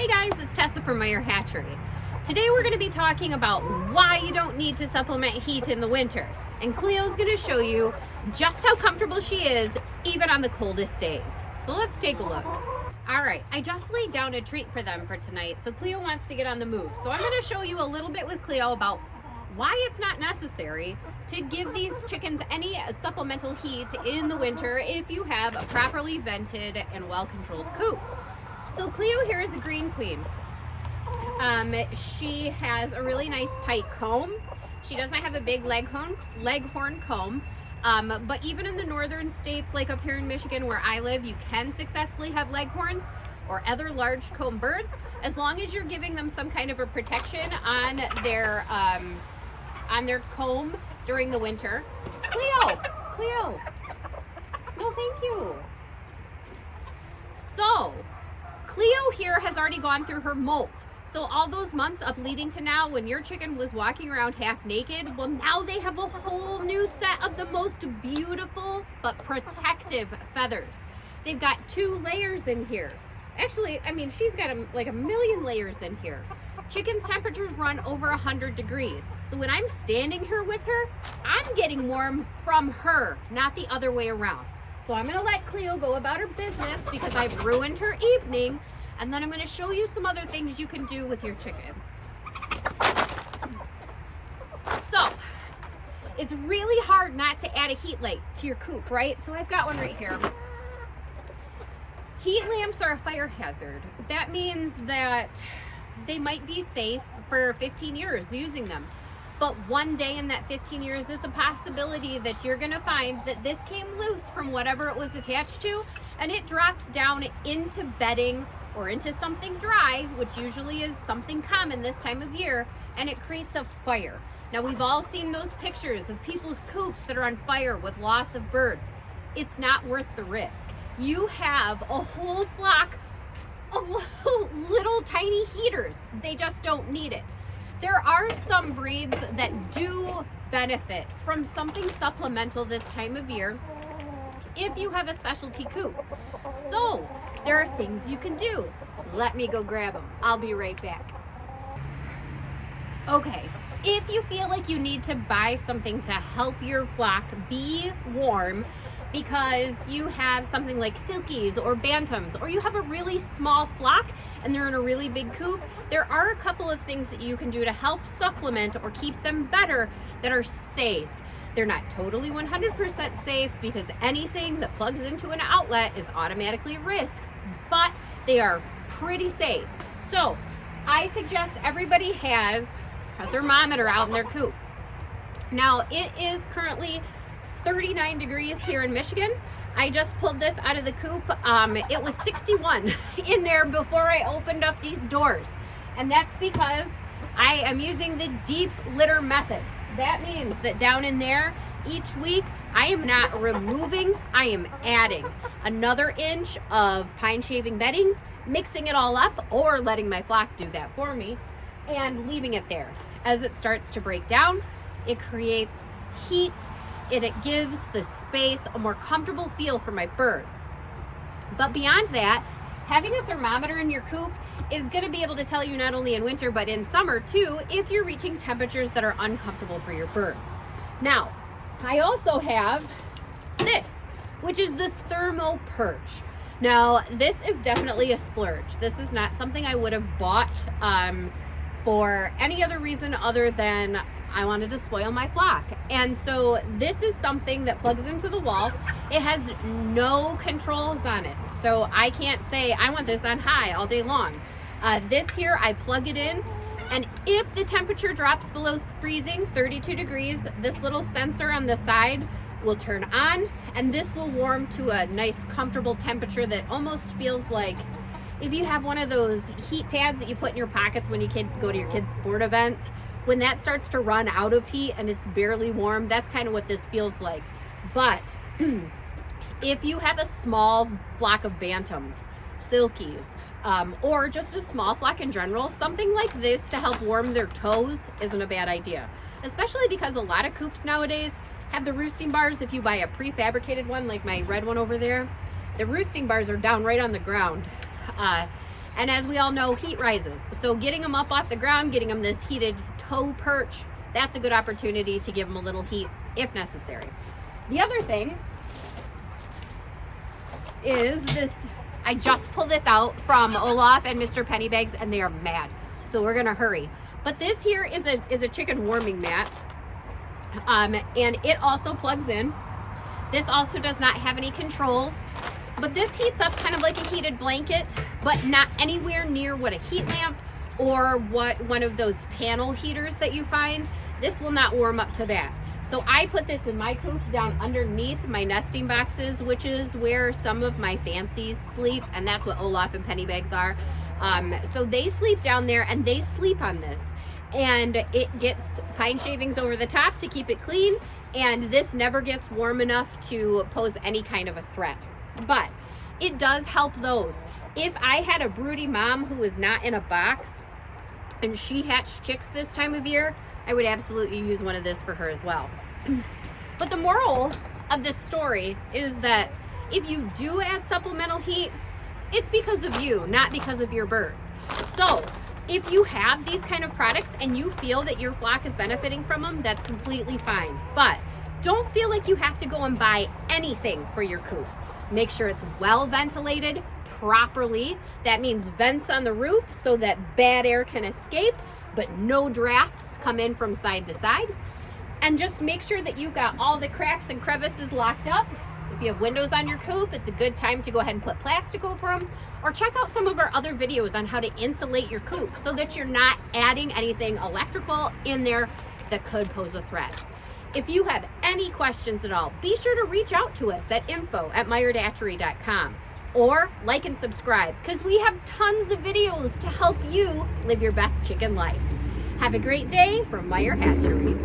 Hey guys, it's Tessa from Meyer Hatchery. Today we're going to be talking about why you don't need to supplement heat in the winter. And Cleo's going to show you just how comfortable she is even on the coldest days. So let's take a look. Alright, I just laid down a treat for them for tonight, so Cleo wants to get on the move. So I'm going to show you a little bit with Cleo about why it's not necessary to give these chickens any supplemental heat in the winter if you have a properly vented and well-controlled coop. So Cleo here is a green queen. She has a really nice tight comb. She doesn't have a big leghorn comb, but even in the northern states, like up here in Michigan where I live, you can successfully have leghorns or other large comb birds, as long as you're giving them some kind of a protection on their comb during the winter. Cleo, no thank you. So Cleo here has already gone through her molt. So all those months up leading to now when your chicken was walking around half naked, well now they have a whole new set of the most beautiful but protective feathers. They've got 2 layers in here. Actually, I mean, she's got like a million layers in here. Chickens' temperatures run over 100 degrees. So when I'm standing here with her, I'm getting warm from her, not the other way around. So I'm gonna let Cleo go about her business because I've ruined her evening, and then I'm gonna show you some other things you can do with your chickens. So, it's really hard not to add a heat light to your coop, right? So I've got one right here. Heat lamps are a fire hazard. That means that they might be safe for 15 years using them. But one day in that 15 years, it's a possibility that you're gonna find that this came loose from whatever it was attached to, and it dropped down into bedding or into something dry, which usually is something common this time of year, and it creates a fire. Now, we've all seen those pictures of people's coops that are on fire with loss of birds. It's not worth the risk. You have a whole flock of little tiny heaters. They just don't need it. There are some breeds that do benefit from something supplemental this time of year if you have a specialty coop. So there are things you can do. Let me go grab them. I'll be right back. Okay, if you feel like you need to buy something to help your flock be warm because you have something like silkies or bantams, or you have a really small flock and they're in a really big coop, there are a couple of things that you can do to help supplement or keep them better that are safe. They're not totally 100% safe because anything that plugs into an outlet is automatically a risk, but they are pretty safe. So I suggest everybody has a thermometer out in their coop. Now it is currently 39 degrees here in Michigan. I just pulled this out of the coop. It was 61 in there before I opened up these doors. And that's because I am using the deep litter method. That means that down in there each week, I am not removing, I am adding another inch of pine shaving beddings, mixing it all up, or letting my flock do that for me, and leaving it there. As it starts to break down, it creates heat, and it gives the space a more comfortable feel for my birds. But beyond that, having a thermometer in your coop is going to be able to tell you not only in winter but in summer too if you're reaching temperatures that are uncomfortable for your birds. Now, I also have this, which is the Perch. Now, this is definitely a splurge. This is not something I would have bought for any other reason other than I wanted to spoil my flock. And so this is something that plugs into the wall. It has no controls on it. So I can't say I want this on high all day long. This here, I plug it in, and if the temperature drops below freezing, 32 degrees, this little sensor on the side will turn on, and this will warm to a nice comfortable temperature that almost feels like if you have one of those heat pads that you put in your pockets when you go to your kids' sport events. When that starts to run out of heat and it's barely warm, that's kind of what this feels like. But if you have a small flock of bantams, silkies, or just a small flock in general, something like this to help warm their toes isn't a bad idea. Especially because a lot of coops nowadays have the roosting bars. If you buy a prefabricated one, like my red one over there, the roosting bars are down right on the ground. And as we all know, heat rises. So getting them up off the ground, getting them this heated toe perch, that's a good opportunity to give them a little heat if necessary. The other thing is this, I just pulled this out from Olaf and Mr. Pennybags, and they are mad. So we're gonna hurry. But this here is a chicken warming mat. And it also plugs in. This also does not have any controls, but this heats up kind of like a heated blanket, but not anywhere near what a heat lamp or what one of those panel heaters that you find. This will not warm up to that. So I put this in my coop down underneath my nesting boxes, which is where some of my fancies sleep, and that's what Olaf and Pennybags are. So they sleep down there, and they sleep on this. And it gets pine shavings over the top to keep it clean, and this never gets warm enough to pose any kind of a threat. But it does help those. If I had a broody mom who was not in a box and she hatched chicks this time of year, I would absolutely use one of this for her as well. But the moral of this story is that if you do add supplemental heat, it's because of you, not because of your birds. So if you have these kind of products and you feel that your flock is benefiting from them, that's completely fine. But don't feel like you have to go and buy anything for your coop. Make sure it's well ventilated properly. That means vents on the roof so that bad air can escape, but no drafts come in from side to side. And just make sure that you've got all the cracks and crevices locked up. If you have windows on your coop, it's a good time to go ahead and put plastic over them. Or check out some of our other videos on how to insulate your coop so that you're not adding anything electrical in there that could pose a threat. If you have any questions at all, be sure to reach out to us at info@MHYT.com or like and subscribe, because we have tons of videos to help you live your best chicken life. Have a great day from Meyer Hatchery.